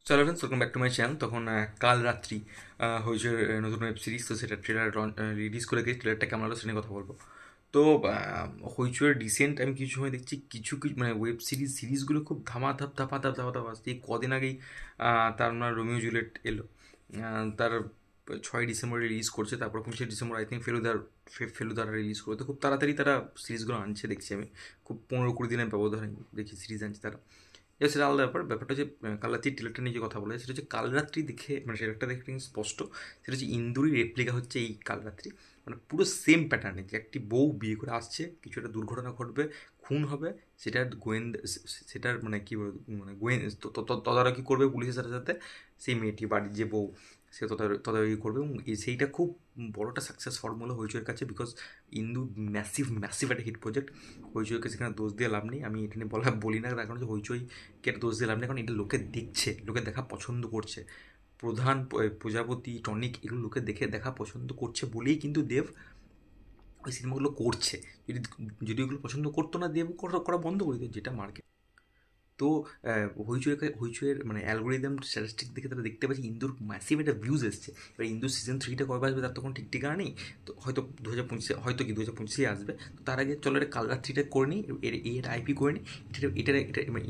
চলো friends, welcome back to my channel. তখন কাল রাত্রি হয়েছে নতুন ওয়েব সিরিজ, তো সেটা ট্রেলার রিলিজ করে গিয়ে ট্রেলারটা কেমন হলো সেটা নিয়ে কথা বলবো। তো হইচইয়ের রিসেন্ট আমি কিছু সময় দেখছি কিছু কিছু মানে ওয়েব সিরিজগুলো খুব ধাপা ধাপ আসছে। এই কদিন আগেই তার আপনার রোমিও জুলিয়েট এলো। তার 6ই ডিসেম্বরে রিলিজ করছে, তারপর 25শে ডিসেম্বর আই থিঙ্ক ফেলুদারা রিলিজ করবে। তো খুব তাড়াতাড়ি তারা সিরিজগুলো আনছে দেখছি আমি। খুব 15-20 দিনের ব্যবধানে দেখি সিরিজ আনছে তারা। সেটা আলাদা ব্যাপারটা হচ্ছে কালরাত্রির টেলারটা নিয়ে যে কথা বলে সেটা হচ্ছে কালরাত্রি দেখে, মানে ট্রেলারটা দেখে কিন্তু স্পষ্ট সেটা হচ্ছে ইন্দুরি রেপ্লিকা হচ্ছে এই কালরাত্রি। মানে পুরো সেম প্যাটার্নে যে একটি বউ বিয়ে করে আসছে, কিছু একটা দুর্ঘটনা ঘটবে, খুন হবে, সেটার গোয়েন্দা, সেটার মানে কী বলবো, মানে তদারকি করবে পুলিশের সাথে সাথে সেই মেয়েটি, বাড়ির যে বউ, সে তদারকি করবে। এবং সেইটা খুব বড়টা সাকসেস ফর্মুলা হইচইয়ের কাছে, বিকজ ইন্দু ম্যাসিভ ম্যাসিভ একটা হিট প্রজেক্ট। হইচইকে সেখানে দোষ দিয়ে লাভ নেই, আমি এটা নিয়ে বলি না, তার কারণ হচ্ছে হইচইকে দোষ দিয়ে লাভ নেই, কারণ এটা লোকে দেখছে, লোকে দেখা পছন্দ করছে। প্রধান প্রজাপতি, টনিক, এগুলো লোকে দেখা পছন্দ করছে বলেই কিন্তু দেব ওই সিনেমাগুলো করছে। যদি যদি ওগুলো পছন্দ করতো না, দেব করা বন্ধ করে দিত, যেটা মার্কেট। তো হইচইয়ের মানে অ্যালগোরিদম স্ট্যাটিস্টিক দেখে তারা দেখতে পাচ্ছে ইন্দুর ম্যাসিভ একটা ভিউজ এসছে। এবার ইন্দুর সিজন 3টা কবে আসবে তার তখন ঠিক ঠিকানা নেই। তো হয়তো 2025, হয়তো কি 2025 আসবে। তো তার আগে চলো এটা কালরাত্রিটা করে নিই, এর আইপি করে নিই,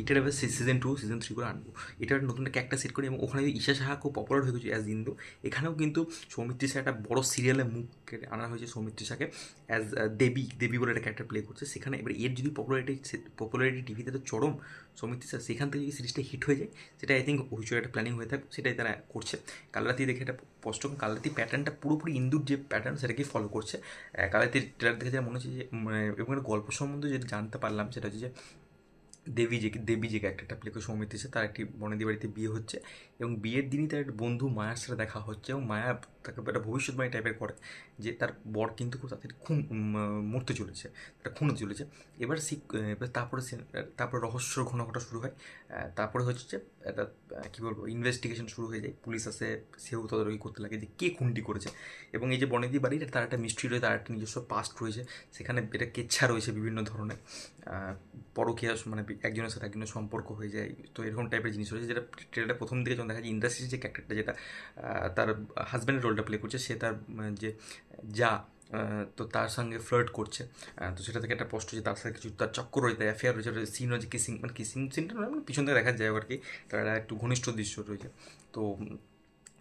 এটার এবার সিজন 2 সিজন 3 করে আনবো। এটার নতুন একটা ক্যারেক্টার সেট করি, এবং ওখানে ঈশা সাহা খুব পপুলার হয়ে গেছে অ্যাজ ইন্দু। এখানেও কিন্তু সৌমিত্রী শাহ একটা বড় সিরিয়ালে মুখ কেটে আনা হয়েছে, সৌমিত্রী শাহকে অ্যাজ দেবী বলে একটা ক্যারেক্টার প্লে করছে সেখানে। এবার এর যদি পপুলারিটি টিভিতে তো চরম, সৌমিত্রী স্যার সেখান থেকে যদি সিরিজটা হিট হয়ে যায়, সেটা আই থিঙ্ক হইচই একটা প্ল্যানিং হয়ে থাকবে, সেটাই তারা করছে। কালরাতি দেখে একটা স্পষ্ট, কালরাতি প্যাটার্নটা পুরোপুরি ইন্দুর যে প্যাটার্ন সেটাকেই ফলো করছে। কালরাতির ট্রেলার দেখে যেটা মনে হচ্ছে যে মানে, এবং একটা গল্প সম্বন্ধে যেটা জানতে পারলাম সেটা হচ্ছে যে দেবী যে ক্যারেক্টারটা প্লে করে সৌমিত্রী সে, তার একটি বনেদি বাড়িতে বিয়ে হচ্ছে, এবং বিয়ের দিনই তার একটা বন্ধু মায়ার সাথে দেখা হচ্ছে, এবং মায়া তাকে একটা ভবিষ্যৎবাণী টাইপের করে যে তার বর কিন্তু খুব তাড়াতাড়ি মরতে চলেছে, তার খুন হতে চলেছে। এবার এবার তারপরে রহস্যর ঘন ঘটা শুরু হয়। তারপরে হচ্ছে যে একটা কী বলবো, ইনভেস্টিগেশন শুরু হয়ে যায়, পুলিশ আসে, সেও তদারকি করতে লাগে যে কে খুনটি করেছে। এবং এই যে বনেদি বাড়ির তার একটা মিস্ট্রি রয়েছে, তার একটা নিজস্ব পাস্ট রয়েছে, সেখানে এটা কেচ্ছা রয়েছে বিভিন্ন ধরনের পরকীয়া, মানে একজনের সাথে একজনের সম্পর্ক হয়ে যায়। তো এরকম টাইপের জিনিস রয়েছে, যেটা ট্রেলারটা প্রথম দিকে যখন দেখা যায় ইন্ডাস্ট্রির যে ক্যারেক্টারটা, যেটা তার হাজব্যান্ডের রোলটা প্লে করছে, সে তার যে যা তো তার সঙ্গে ফ্লার্ট করছে। তো সেটা থেকে একটা স্পষ্ট যে তার সাথে কিছু তার চক্কর রয়েছে, অ্যাফেয়ার রয়েছে, সিন রয়েছে, কিসিং সিনটা নয়, মানে পিছন থেকে দেখা যায় আর কি, তার একটু ঘনিষ্ঠ দৃশ্য রয়েছে। তো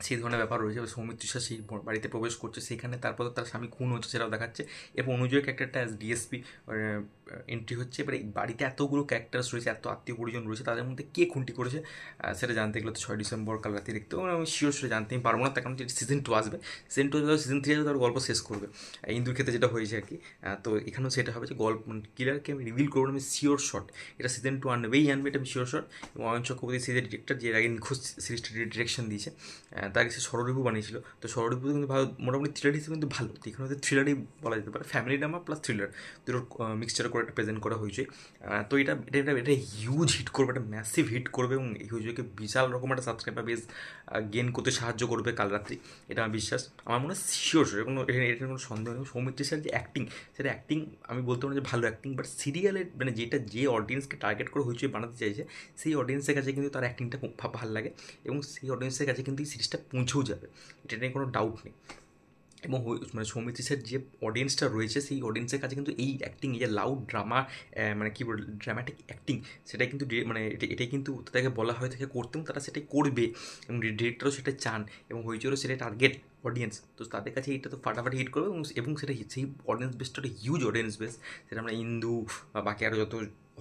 সেই ধরনের ব্যাপার রয়েছে। সৌমিত্রী শাহ সেই বাড়িতে প্রবেশ করছে, সেখানে তারপর তার স্বামী খুন হচ্ছে সেটাও দেখাচ্ছে, এবং অনুজয়ের ক্যারেক্টারটা অ্যাজ ডিএসপি এন্ট্রি হচ্ছে। এবার এই বাড়িতে এতগুলো ক্যারেক্টার্স রয়েছে, এত আত্মীয় পরিজন রয়েছে, তাদের মধ্যে কে খুনটি করেছে সেটা জানতে গেলে তো 6ই ডিসেম্বর কাল রাতে দেখতে হবে। আমি শিওর সেটা জানতেই পারবো না, তার কারণ সিজন 2 আসবে, সিজন 2 সিজন 3 আসবে, তার গল্প শেষ করবে ইন্দুর ক্ষেত্রে যেটা হয়েছে আর কি। তো এখানেও সেটা হবে যে গল্প কিলারকে আমি রিভিল করবো না, আমি শিওর শট এটা সিজন 2 আনবে, এটা আমি শিওর শট। এবং অয়ন চক্রবর্তী সিরিজের ডিরেক্টর, যে এর আগে নিখোঁজ সিরিজটা ডিরেকশন দিয়েছে, তার কাছে ষড়রিপু বানিয়েছিল। তো ষড়রিপু কিন্তু ভালো, মোটামুটি থ্রিলার হিসেবে কিন্তু ভালো। তো এখানে হচ্ছে থ্রিলারই বলা যেতে পারে, ফ্যামিলি ড্রামা প্লাস থ্রিলার দুটোর মিক্সচার করে একটা প্রেজেন্ট করা হয়েছে। তো এটা হিউজ হিট করবে, একটা ম্যাসিভ হিট করবে, এবং এই হইচইকে বিশাল রকম একটা সাবস্ক্রাইবার বেস গেন করতে সাহায্য করবে কাল রাত্রি, এটা আমার বিশ্বাস। আমার মনে হয় শিওর এটা কোনো সন্দেহ নেই। সৌমিত্রী স্যার যে অ্যাক্টিং, সেটা অ্যাক্টিং আমি বলতে পারি যে ভালো অ্যাক্টিং, বাট সিরিয়ালের মানে যেটা যে অডিয়েন্সকে টার্গেট করে হইচই বানাতে চাইছে, সেই অডিয়েন্সের কাছে কিন্তু তার অ্যাক্টিংটা খুব ভালো লাগে, এবং সেই অডিয়েন্সের কাছে কিন্তু এই সিরিজটা পৌঁছেও যাবে, এটা নিয়ে কোনো ডাউট নেই। এবং মানে সৌমিত্রী স্যার যে অডিয়েন্সটা রয়েছে, সেই অডিয়েন্সের কাছে কিন্তু এই অ্যাক্টিং, এই যে লাউড ড্রামা, মানে কী বল, ড্রামাটিক অ্যাক্টিং, সেটাই কিন্তু মানে এটাই কিন্তু তাদেরকে বলা হয়ে থাকে করতে, এবং তারা সেটাই করবে, এবং ডিরেক্টরও সেটা চান, এবং হইচইরও সেটাই টার্গেট অডিয়েন্স। তো তাদের কাছে এটা তো ফাটাফাটি হিট করবে, এবং সেটা সেই অডিয়েন্স বেসটা একটা হিউজ অডিয়েন্স বেস, সেটা আমরা ইন্দু বা বাকি আরও যত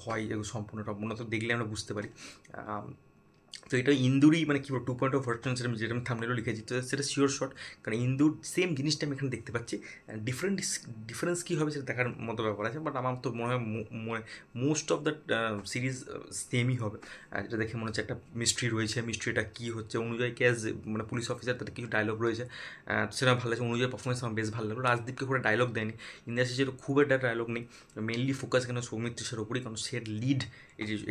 হয় এগুলো সম্পূর্ণ তো দেখলে আমরা বুঝতে পারি। তো এটা ইন্দুরই মানে কী বলবো 2.0 ভার্সন, সেটা যেটা আমি থাম্বনেলও লিখেছি, তো সেটা শিওর শট, কারণ ইন্দুর সেম জিনিসটা আমি এখানে দেখতে পাচ্ছি। ডিফারেন্স কী হবে সেটা দেখার মতো ব্যাপার আছে, বাট আমার তো মনে হয় মোস্ট অফ দ্য সিরিজ সেমই হবে। যেটা দেখে মনে হচ্ছে একটা মিস্ট্রি রয়েছে, মিস্ট্রিটা কী হচ্ছে, অনুযায়ীকে অ্যাজ মানে পুলিশ অফিসার, তাদের কিছু ডায়লগ রয়েছে, সেটা ভালো লাগছে। অনুযায়ী পারফরমেন্স আমার বেশ ভালো লাগলো। রাজদীপকে খুব ডায়লগ দেয়নি, ইন্ডাস্ট্রি যেটা খুব একটা ডায়লগ নেই, মেনলি ফোকাস কেন সৌমিত্র সের ওপরেই, কারণ সে লিড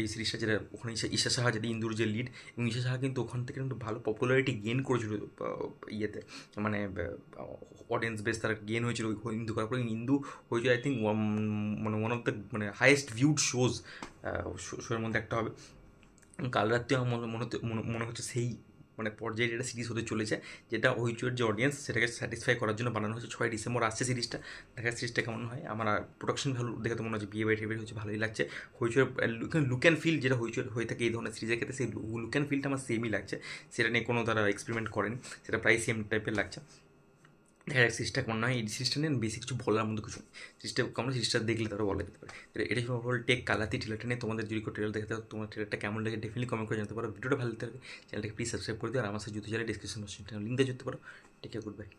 এই সিরিজটা, যেটা ওখানে ঈশা সাহা, যেটা ইন্দুর যে লিড, এবং ঈশা সাহা কিন্তু ওখান থেকে কিন্তু ভালো পপুলারিটি গেন করেছিল ইয়েতে, মানে অডিয়েন্স বেস তারা গেন হয়েছিল ওই হিন্দু করার পরে। হিন্দু হয়েছে আই থিঙ্ক মানে ওয়ান অফ দ্য মানে হাইয়েস্ট ভিউড শোর মধ্যে একটা হবে। কাল রাত্রি আমার মনে হচ্ছে সেই মানে পর্যায়ে এটা সিরিজ হতে চলেছে, যেটা হইচইয়ের যে অডিয়েন্স সেটাকে স্যাটিসফাই করার জন্য বানানো হচ্ছে। 6 ডিসেম্বর আসছে সিরিজটা, দেখা সিরিজটা কেমন হয়। আমার প্রোডাকশন ভ্যালু দেখে তো মনে হচ্ছে বিয়ে বাড়ি টিয়ে হচ্ছে, ভালোই লাগছে। হইচইয়ের লুক অ্যান্ড ফিল যেটা হইচইয়ের হয়ে থাকে এই ধরনের সিরিজের ক্ষেত্রে, সেই লুক অ্যান্ড ফিলটা আমার সেমই লাগছে, সেটা নিয়ে কোনো তারা এক্সপেরিমেন্ট করেনি, সেটা প্রায় সেম টাইপের লাগছে। দেখা যাক সিরিজটা কেমন হয়। এই সিরিজটা নিয়ে বেশি কিছু বলার মতো কিছু নেই, সিরিজটা কেমন, সিরিজটা দেখলে তারা বলা যেতে পারে। তো এটাই সব ওভারঅল টেক কালাতি ট্রেলারটা নিয়ে। তোমাদের যদি কোনো ট্রেলার দেখতে হয়, তোমার ট্রেলারটা কেমন লাগে ডেফিনেটলি কমেন্ট করে জানতে পারো। ভিডিওটা ভালো লাগলে চ্যানেলটাকে প্লিজ সাবস্ক্রাইব করে দিও, আর আমার সাথে জুতো চাইলে ডিসক্রিপশন বক্সে লিঙ্ক দিয়ে যেতে পারো। Take care, good bye.